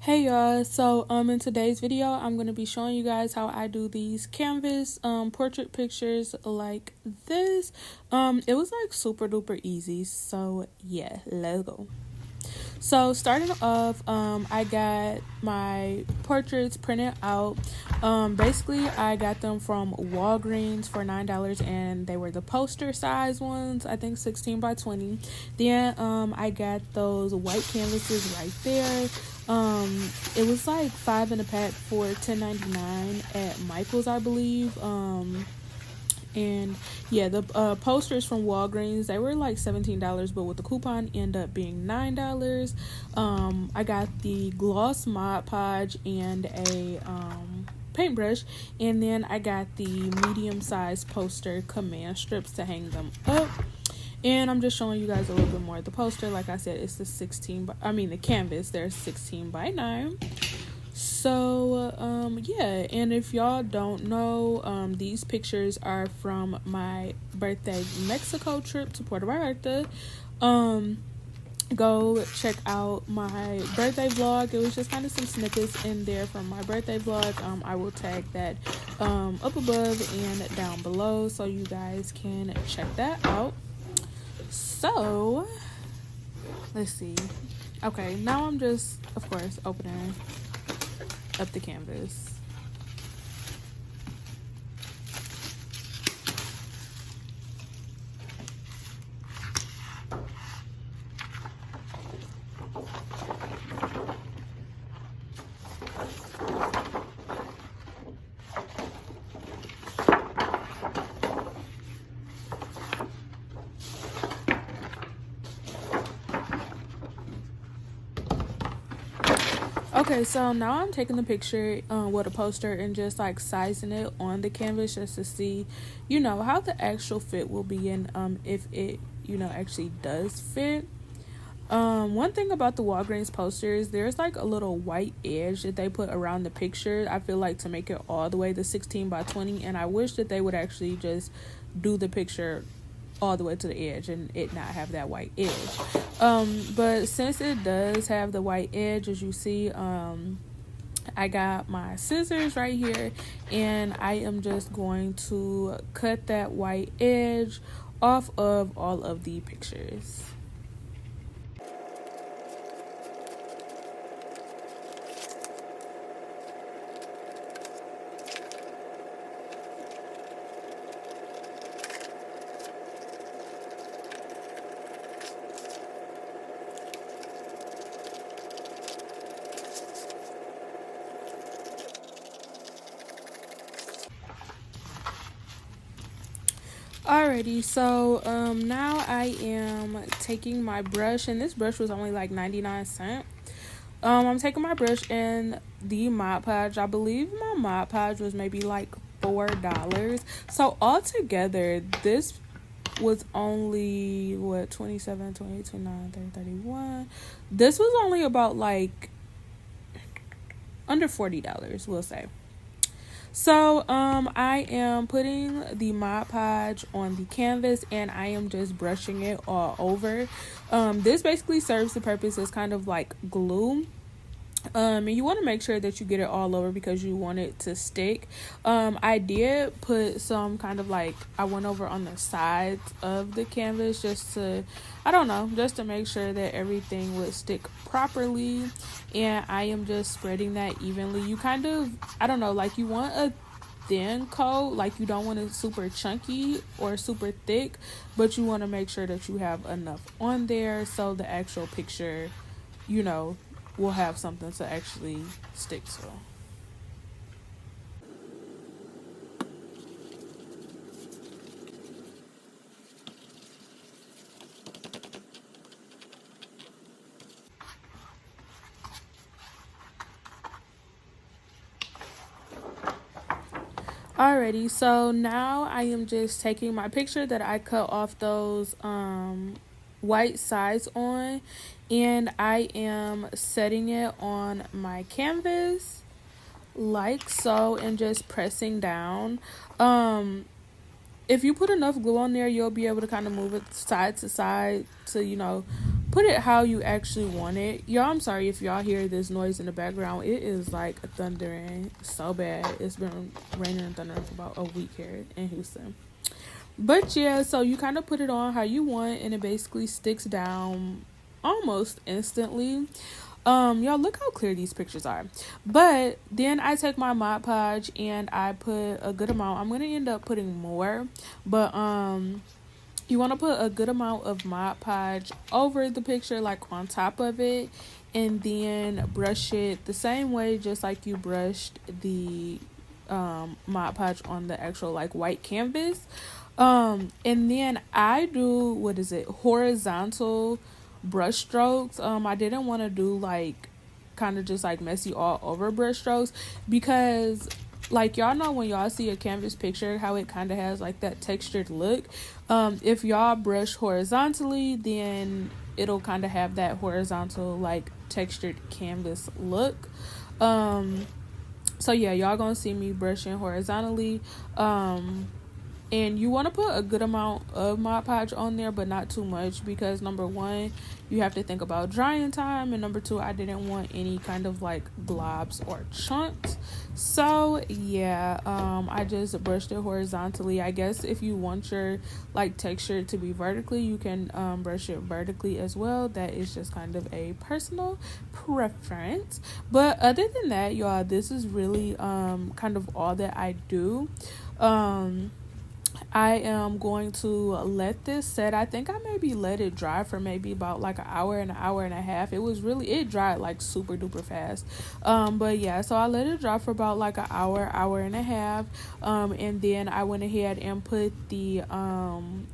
Hey y'all, so in today's video I'm going to be showing you guys how I do these canvas portrait pictures like this. It was like super duper easy, so yeah, let's go. So starting off, I got my portraits printed out. Basically I got them from Walgreens for $9 and they were the poster size ones, I think 16 by 20. Then I got those white canvases right there. It was like 5 in a pack for $10.99 at Michael's, I believe. And yeah, the posters from Walgreens, they were like $17, but with the coupon end up being $9. I got the gloss Mod Podge and a paintbrush, and then I got the medium size poster command strips to hang them up. And I'm just showing you guys a little bit more of the poster. Like I said, it's the the canvas, there's 16 by 9. So yeah, and if y'all don't know, these pictures are from my birthday Mexico trip to Puerto Vallarta. Go check out my birthday vlog. It was just kind of some snippets in there from my birthday vlog. I will tag that up above and down below so you guys can check that out. So let's see. Okay, now I'm just, of course, opening up the canvas. Okay, so now I'm taking the picture with a poster and just like sizing it on the canvas just to see, how the actual fit will be and if it, actually does fit. One thing about the Walgreens posters, there's like a little white edge that they put around the picture, I feel like, to make it all the way to 16 by 20, and I wish that they would actually just do the picture all the way to the edge and it not have that white edge. But since it does have the white edge, as you see, I got my scissors right here and I am just going to cut that white edge off of all of the pictures. Alrighty, so now I am taking my brush, and this brush was only like 99¢. I'm taking my brush and the Mod Podge. I believe my Mod Podge was maybe like $4. So altogether, this was only what, 27, 28, 29, 30, 31. This was only about like under $40, we'll say. So I am putting the Mod Podge on the canvas and I am just brushing it all over. This basically serves the purpose as kind of like glue. And you want to make sure that you get it all over because you want it to stick. I did put some kind of like, I went over on the sides of the canvas just to, just to make sure that everything would stick properly. And I am just spreading that evenly. You kind of, like you want a thin coat, like you don't want it super chunky or super thick, but you want to make sure that you have enough on there so the actual picture, will have something to actually stick to. Alrighty, so now I am just taking my picture that I cut off those white sides on, and I am setting it on my canvas like so and just pressing down. If you put enough glue on there, you'll be able to kind of move it side to side to put it how you actually want it. Y'all, I'm sorry if y'all hear this noise in the background. It is like thundering so bad. It's been raining and thundering for about a week here in Houston. But yeah, so you kind of put it on how you want, and it basically sticks down almost instantly. Y'all, look how clear these pictures are. But then I take my Mod Podge and I put a good amount. I'm gonna end up putting more, but you want to put a good amount of Mod Podge over the picture, like on top of it, and then brush it the same way, just like you brushed the Mod Podge on the actual like white canvas. And then I do, what is it, horizontal brush strokes. I didn't want to do like kind of just like messy all over brush strokes, because like y'all know when y'all see a canvas picture how it kind of has like that textured look. If y'all brush horizontally, then it'll kind of have that horizontal like textured canvas look. So yeah, y'all gonna see me brushing horizontally. And you want to put a good amount of Mod Podge on there, but not too much, because number one, you have to think about drying time, and number two, I didn't want any kind of like globs or chunks. So yeah, I just brushed it horizontally. I guess if you want your like texture to be vertically, you can brush it vertically as well. That is just kind of a personal preference. But other than that, y'all, this is really kind of all that I do. I am going to let this set. I think I maybe let it dry for maybe about like an hour and a half. It dried like super duper fast. But yeah, so I let it dry for about like an hour and a half. And then I went ahead and put the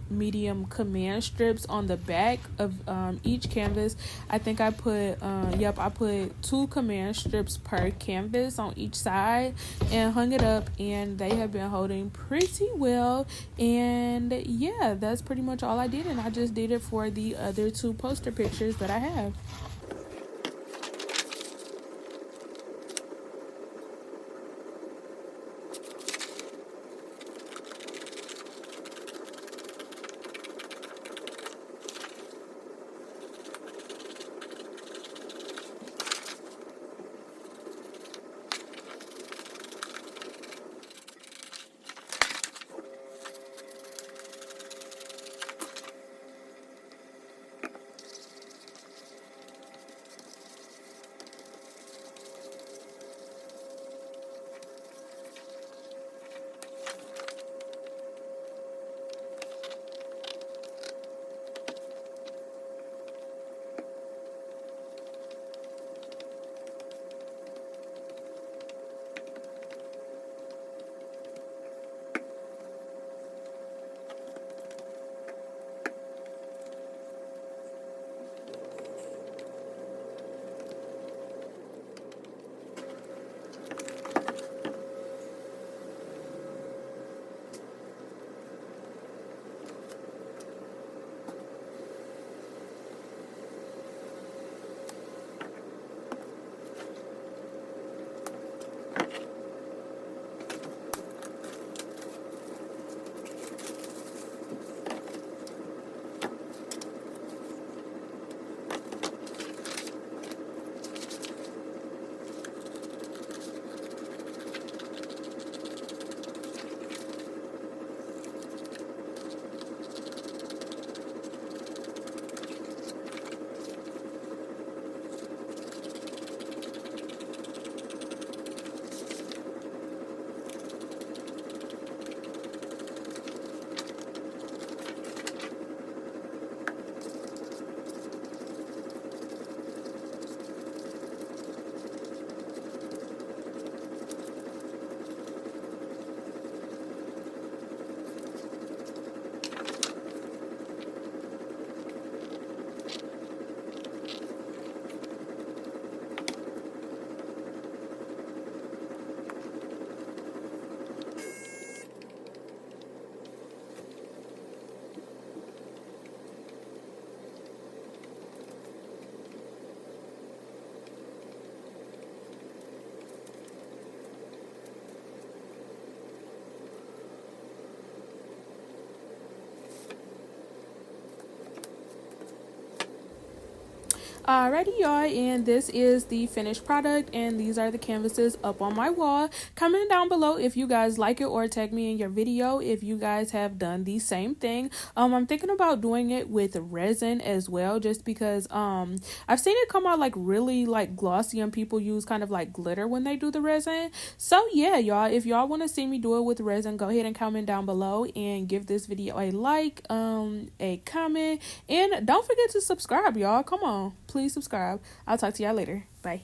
medium command strips on the back of each canvas. I think I put I put 2 command strips per canvas on each side and hung it up, and they have been holding pretty well. And yeah, that's pretty much all I did, and I just did it for the other 2 poster pictures that I have. Alrighty, y'all, and this is the finished product, and these are the canvases up on my wall. Comment down below if you guys like it, or tag me in your video if you guys have done the same thing. I'm thinking about doing it with resin as well, just because I've seen it come out like really like glossy, and people use kind of like glitter when they do the resin. So yeah, y'all, if y'all want to see me do it with resin, go ahead and comment down below and give this video a like, a comment, and don't forget to subscribe, y'all. Come on, please subscribe. I'll talk to y'all later. Bye.